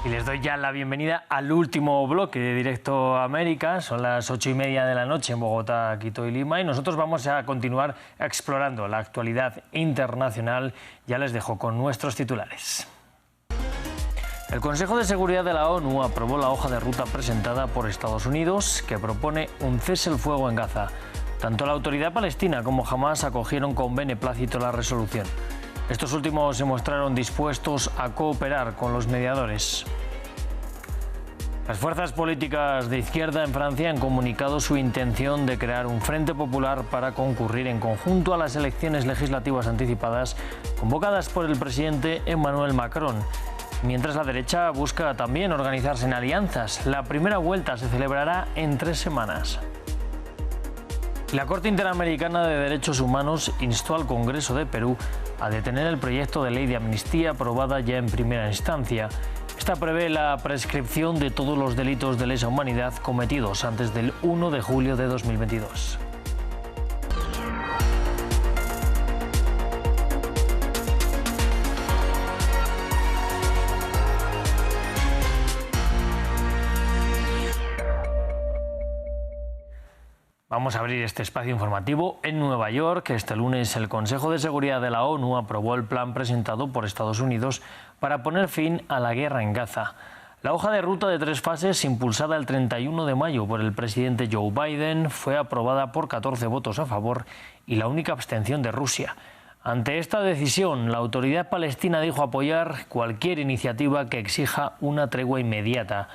Y les doy ya la bienvenida al último bloque de Directo América. Son las 8:30 de la noche en Bogotá, Quito y Lima. Y nosotros vamos a continuar explorando la actualidad internacional. Ya les dejo con nuestros titulares. El Consejo de Seguridad de la ONU aprobó la hoja de ruta presentada por Estados Unidos que propone un cese el fuego en Gaza. Tanto la autoridad palestina como Hamás acogieron con beneplácito la resolución. Estos últimos se mostraron dispuestos a cooperar con los mediadores. Las fuerzas políticas de izquierda en Francia han comunicado su intención de crear un frente popular para concurrir en conjunto a las elecciones legislativas anticipadas convocadas por el presidente Emmanuel Macron. Mientras la derecha busca también organizarse en alianzas. La primera vuelta se celebrará en 3 semanas. La Corte Interamericana de Derechos Humanos instó al Congreso de Perú a detener el proyecto de ley de amnistía aprobada ya en primera instancia. Esta prevé la prescripción de todos los delitos de lesa humanidad cometidos antes del 1 de julio de 2022. Vamos a abrir este espacio informativo en Nueva York. Este lunes el Consejo de Seguridad de la ONU aprobó el plan presentado por Estados Unidos para poner fin a la guerra en Gaza. La hoja de ruta de 3 fases, impulsada el 31 de mayo por el presidente Joe Biden, fue aprobada por 14 votos a favor y la única abstención de Rusia. Ante esta decisión, la autoridad palestina dijo apoyar cualquier iniciativa que exija una tregua inmediata.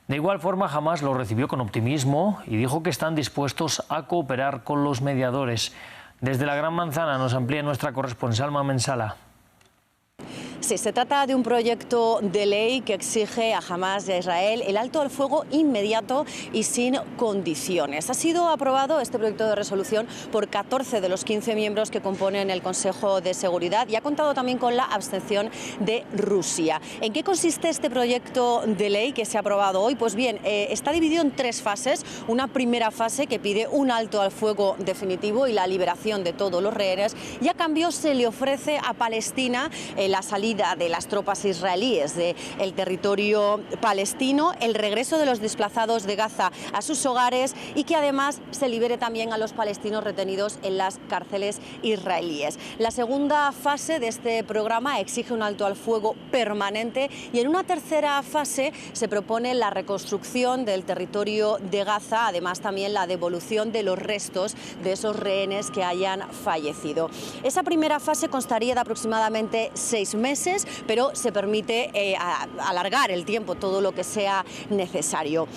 De igual forma, Hamás lo recibió con optimismo y dijo que están dispuestos a cooperar con los mediadores. Desde la Gran Manzana nos amplía nuestra corresponsal Mamen Sala. Sí, se trata de un proyecto de ley que exige a Hamás y a Israel el alto al fuego inmediato y sin condiciones. Ha sido aprobado este proyecto de resolución por 14 de los 15 miembros que componen el Consejo de Seguridad y ha contado también con la abstención de Rusia. ¿En qué consiste este proyecto de ley que se ha aprobado hoy? Pues bien, está dividido en 3 fases. Una primera fase que pide un alto al fuego definitivo y la liberación de todos los rehenes, y a cambio se le ofrece a Palestina la salida de las tropas israelíes del territorio palestino, el regreso de los desplazados de Gaza a sus hogares y que además se libere también a los palestinos retenidos en las cárceles israelíes. La segunda fase de este programa exige un alto al fuego permanente y en una tercera fase se propone la reconstrucción del territorio de Gaza, además también la devolución de los restos de esos rehenes que hayan fallecido. Esa primera fase constaría de aproximadamente 6 meses, pero se permite alargar el tiempo todo lo que sea necesario.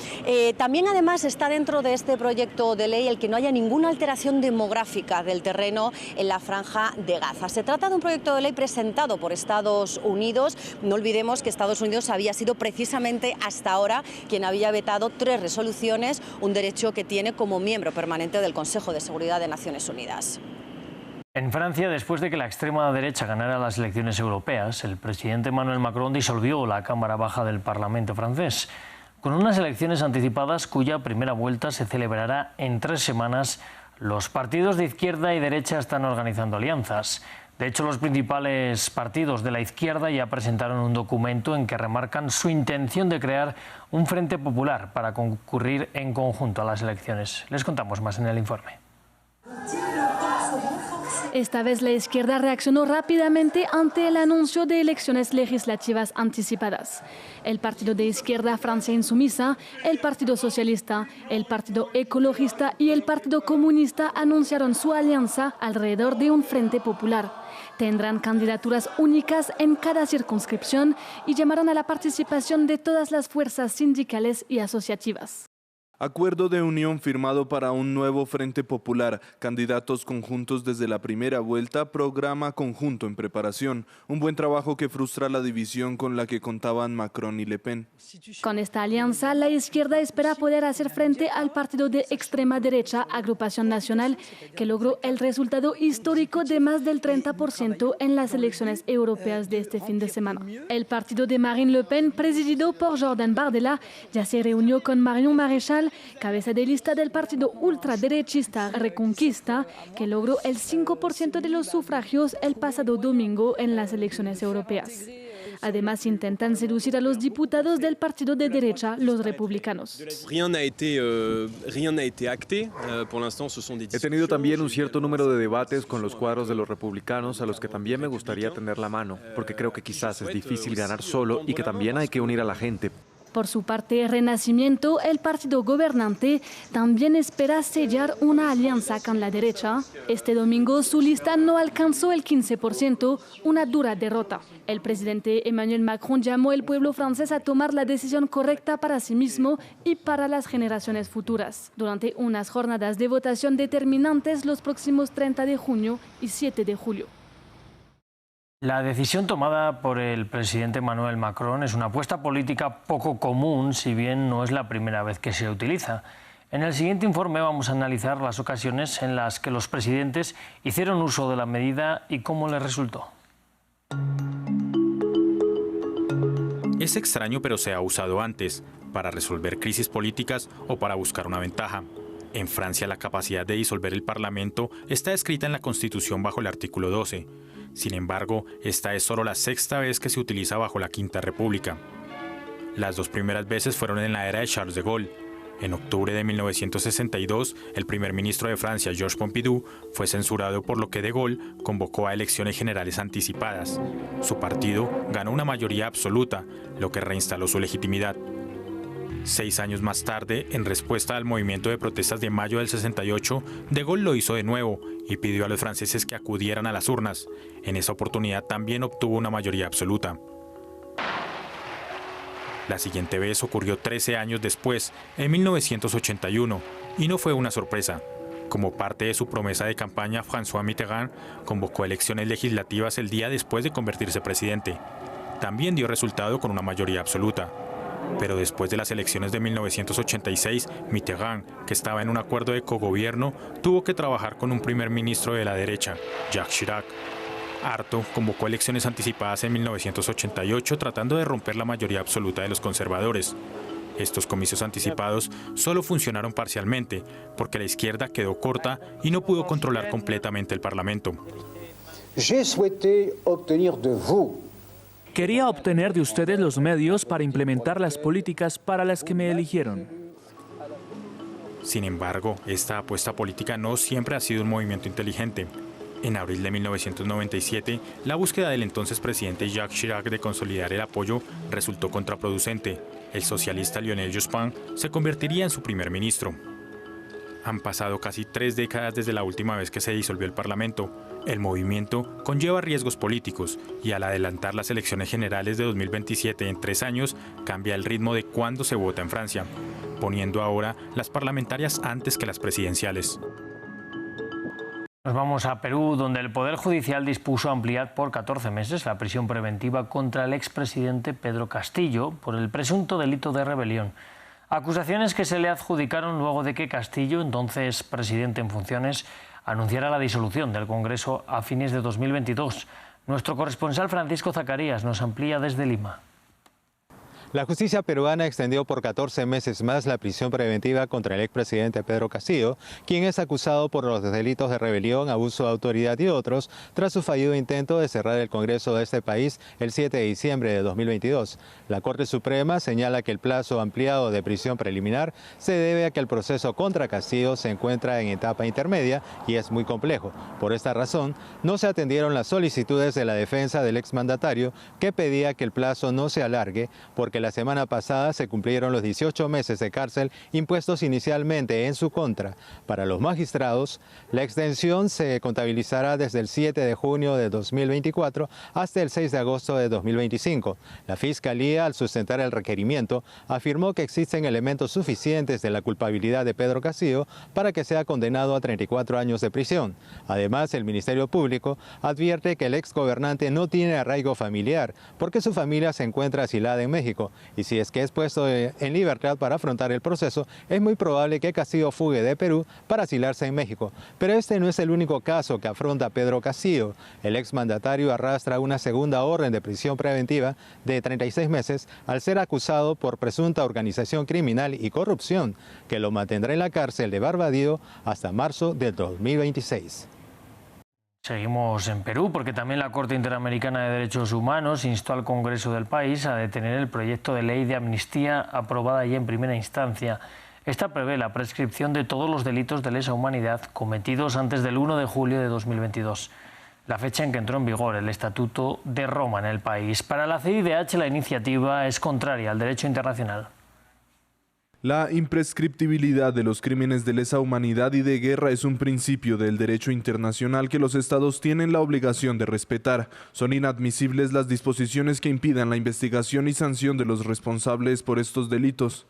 También además está dentro de este proyecto de ley el que no haya ninguna alteración demográfica del terreno en la franja de Gaza. Se trata de un proyecto de ley presentado por Estados Unidos. No olvidemos que Estados Unidos había sido precisamente hasta ahora quien había vetado 3 resoluciones, un derecho que tiene como miembro permanente del Consejo de Seguridad de Naciones Unidas. En Francia, después de que la extrema derecha ganara las elecciones europeas, el presidente Emmanuel Macron disolvió la Cámara Baja del Parlamento francés. Con unas elecciones anticipadas cuya primera vuelta se celebrará en 3 semanas, los partidos de izquierda y derecha están organizando alianzas. De hecho, los principales partidos de la izquierda ya presentaron un documento en que remarcan su intención de crear un frente popular para concurrir en conjunto a las elecciones. Les contamos más en el informe. Esta vez la izquierda reaccionó rápidamente ante el anuncio de elecciones legislativas anticipadas. El Partido de Izquierda Francia Insumisa, el Partido Socialista, el Partido Ecologista y el Partido Comunista anunciaron su alianza alrededor de un frente popular. Tendrán candidaturas únicas en cada circunscripción y llamaron a la participación de todas las fuerzas sindicales y asociativas. Acuerdo de unión firmado para un nuevo Frente Popular, candidatos conjuntos desde la primera vuelta, programa conjunto en preparación. Un buen trabajo que frustra la división con la que contaban Macron y Le Pen. Con esta alianza, la izquierda espera poder hacer frente al partido de extrema derecha, Agrupación Nacional, que logró el resultado histórico de más del 30% en las elecciones europeas de este fin de semana. El partido de Marine Le Pen, presidido por Jordan Bardella, ya se reunió con Marion Maréchal, cabeza de lista del partido ultraderechista Reconquista, que logró el 5% de los sufragios el pasado domingo en las elecciones europeas. Además, intentan seducir a los diputados del partido de derecha, los republicanos. He tenido también un cierto número de debates con los cuadros de los republicanos a los que también me gustaría tender la mano, porque creo que quizás es difícil ganar solo y que también hay que unir a la gente. Por su parte, Renacimiento, el partido gobernante, también espera sellar una alianza con la derecha. Este domingo su lista no alcanzó el 15%, una dura derrota. El presidente Emmanuel Macron llamó al pueblo francés a tomar la decisión correcta para sí mismo y para las generaciones futuras, durante unas jornadas de votación determinantes los próximos 30 de junio y 7 de julio. La decisión tomada por el presidente Emmanuel Macron es una apuesta política poco común, si bien no es la primera vez que se utiliza. En el siguiente informe vamos a analizar las ocasiones en las que los presidentes hicieron uso de la medida y cómo les resultó. Es extraño, pero se ha usado antes, para resolver crisis políticas o para buscar una ventaja. En Francia, la capacidad de disolver el Parlamento está escrita en la Constitución bajo el artículo 12. Sin embargo, esta es solo la sexta vez que se utiliza bajo la Quinta República. Las dos primeras veces fueron en la era de Charles de Gaulle. En octubre de 1962, el primer ministro de Francia, Georges Pompidou, fue censurado por lo que de Gaulle convocó a elecciones generales anticipadas. Su partido ganó una mayoría absoluta, lo que reinstaló su legitimidad. 6 años más tarde, en respuesta al movimiento de protestas de mayo del 68, de Gaulle lo hizo de nuevo y pidió a los franceses que acudieran a las urnas. En esa oportunidad también obtuvo una mayoría absoluta. La siguiente vez ocurrió 13 años después, en 1981, y no fue una sorpresa. Como parte de su promesa de campaña, François Mitterrand convocó elecciones legislativas el día después de convertirse presidente. También dio resultado con una mayoría absoluta. Pero después de las elecciones de 1986, Mitterrand, que estaba en un acuerdo de cogobierno, tuvo que trabajar con un primer ministro de la derecha, Jacques Chirac. Harto, convocó elecciones anticipadas en 1988 tratando de romper la mayoría absoluta de los conservadores. Estos comicios anticipados solo funcionaron parcialmente, porque la izquierda quedó corta y no pudo controlar completamente el Parlamento. Quería obtener de ustedes los medios para implementar las políticas para las que me eligieron. Sin embargo, esta apuesta política no siempre ha sido un movimiento inteligente. En abril de 1997, la búsqueda del entonces presidente Jacques Chirac de consolidar el apoyo resultó contraproducente. El socialista Lionel Jospin se convertiría en su primer ministro. Han pasado casi 3 décadas desde la última vez que se disolvió el Parlamento. El movimiento conlleva riesgos políticos y al adelantar las elecciones generales de 2027 en 3 años, cambia el ritmo de cuándo se vota en Francia, poniendo ahora las parlamentarias antes que las presidenciales. Nos vamos a Perú, donde el Poder Judicial dispuso ampliar por 14 meses la prisión preventiva contra el expresidente Pedro Castillo por el presunto delito de rebelión. Acusaciones que se le adjudicaron luego de que Castillo, entonces presidente en funciones, anunciara la disolución del Congreso a fines de 2022. Nuestro corresponsal Francisco Zacarías nos amplía desde Lima. La justicia peruana extendió por 14 meses más la prisión preventiva contra el expresidente Pedro Castillo, quien es acusado por los delitos de rebelión, abuso de autoridad y otros, tras su fallido intento de cerrar el Congreso de este país el 7 de diciembre de 2022. La Corte Suprema señala que el plazo ampliado de prisión preliminar se debe a que el proceso contra Castillo se encuentra en etapa intermedia y es muy complejo. Por esta razón, no se atendieron las solicitudes de la defensa del exmandatario, que pedía que el plazo no se alargue porque la semana pasada se cumplieron los 18 meses de cárcel impuestos inicialmente en su contra. Para los magistrados, la extensión se contabilizará desde el 7 de junio de 2024 hasta el 6 de agosto de 2025. La Fiscalía, al sustentar el requerimiento, afirmó que existen elementos suficientes de la culpabilidad de Pedro Castillo para que sea condenado a 34 años de prisión. Además, el Ministerio Público advierte que el exgobernante no tiene arraigo familiar porque su familia se encuentra asilada en México. Y si es que es puesto en libertad para afrontar el proceso, es muy probable que Castillo fugue de Perú para asilarse en México. Pero este no es el único caso que afronta Pedro Castillo. El exmandatario arrastra una segunda orden de prisión preventiva de 36 meses al ser acusado por presunta organización criminal y corrupción, que lo mantendrá en la cárcel de Barbadillo hasta marzo del 2026. Seguimos en Perú porque también la Corte Interamericana de Derechos Humanos instó al Congreso del país a detener el proyecto de ley de amnistía aprobada ya en primera instancia. Esta prevé la prescripción de todos los delitos de lesa humanidad cometidos antes del 1 de julio de 2022, la fecha en que entró en vigor el Estatuto de Roma en el país. Para la CIDH la iniciativa es contraria al derecho internacional. La imprescriptibilidad de los crímenes de lesa humanidad y de guerra es un principio del derecho internacional que los estados tienen la obligación de respetar. Son inadmisibles las disposiciones que impidan la investigación y sanción de los responsables por estos delitos.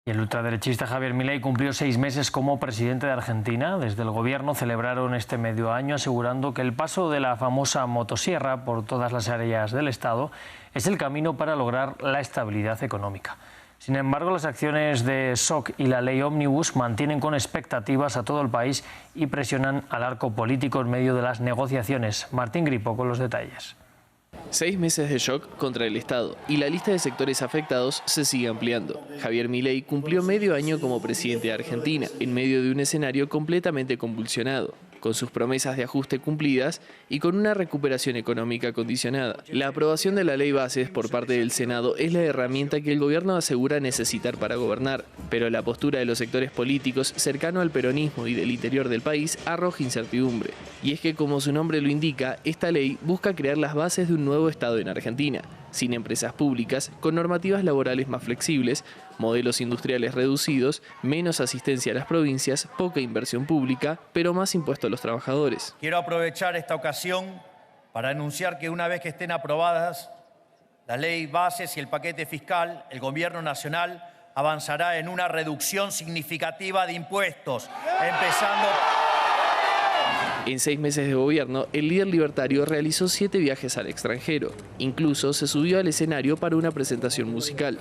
Y el ultraderechista Javier Milei cumplió 6 meses como presidente de Argentina. Desde el gobierno celebraron este medio año asegurando que el paso de la famosa motosierra por todas las áreas del Estado es el camino para lograr la estabilidad económica. Sin embargo, las acciones de SOC y la ley Ómnibus mantienen con expectativas a todo el país y presionan al arco político en medio de las negociaciones. Martín Gripo con los detalles. 6 meses de shock contra el Estado y la lista de sectores afectados se sigue ampliando. Javier Milei cumplió medio año como presidente de Argentina, en medio de un escenario completamente convulsionado, con sus promesas de ajuste cumplidas y con una recuperación económica condicionada. La aprobación de la ley bases por parte del Senado es la herramienta que el gobierno asegura necesitar para gobernar, pero la postura de los sectores políticos cercano al peronismo y del interior del país arroja incertidumbre. Y es que, como su nombre lo indica, esta ley busca crear las bases de un nuevo Estado en Argentina, sin empresas públicas, con normativas laborales más flexibles, modelos industriales reducidos, menos asistencia a las provincias, poca inversión pública, pero más impuesto a los trabajadores. Quiero aprovechar esta ocasión para anunciar que una vez que estén aprobadas la ley bases y el paquete fiscal, el Gobierno Nacional avanzará en una reducción significativa de impuestos, empezando... En 6 meses de gobierno, el líder libertario realizó 7 viajes al extranjero. Incluso se subió al escenario para una presentación musical.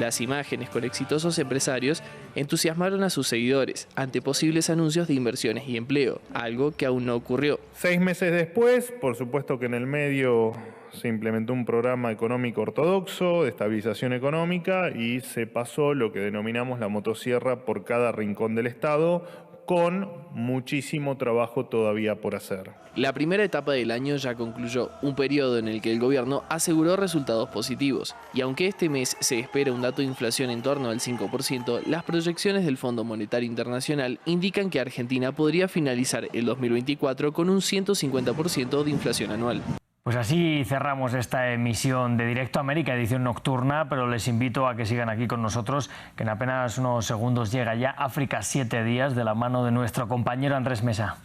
Las imágenes con exitosos empresarios entusiasmaron a sus seguidores ante posibles anuncios de inversiones y empleo, algo que aún no ocurrió. 6 meses después, por supuesto que en el medio se implementó un programa económico ortodoxo de estabilización económica y se pasó lo que denominamos la motosierra por cada rincón del Estado, con muchísimo trabajo todavía por hacer. La primera etapa del año ya concluyó, un periodo en el que el gobierno aseguró resultados positivos. Y aunque este mes se espera un dato de inflación en torno al 5%, las proyecciones del Fondo Monetario Internacional indican que Argentina podría finalizar el 2024 con un 150% de inflación anual. Pues así cerramos esta emisión de Directo América, edición nocturna, pero les invito a que sigan aquí con nosotros, que en apenas unos segundos llega ya África 7 días de la mano de nuestro compañero Andrés Mesa.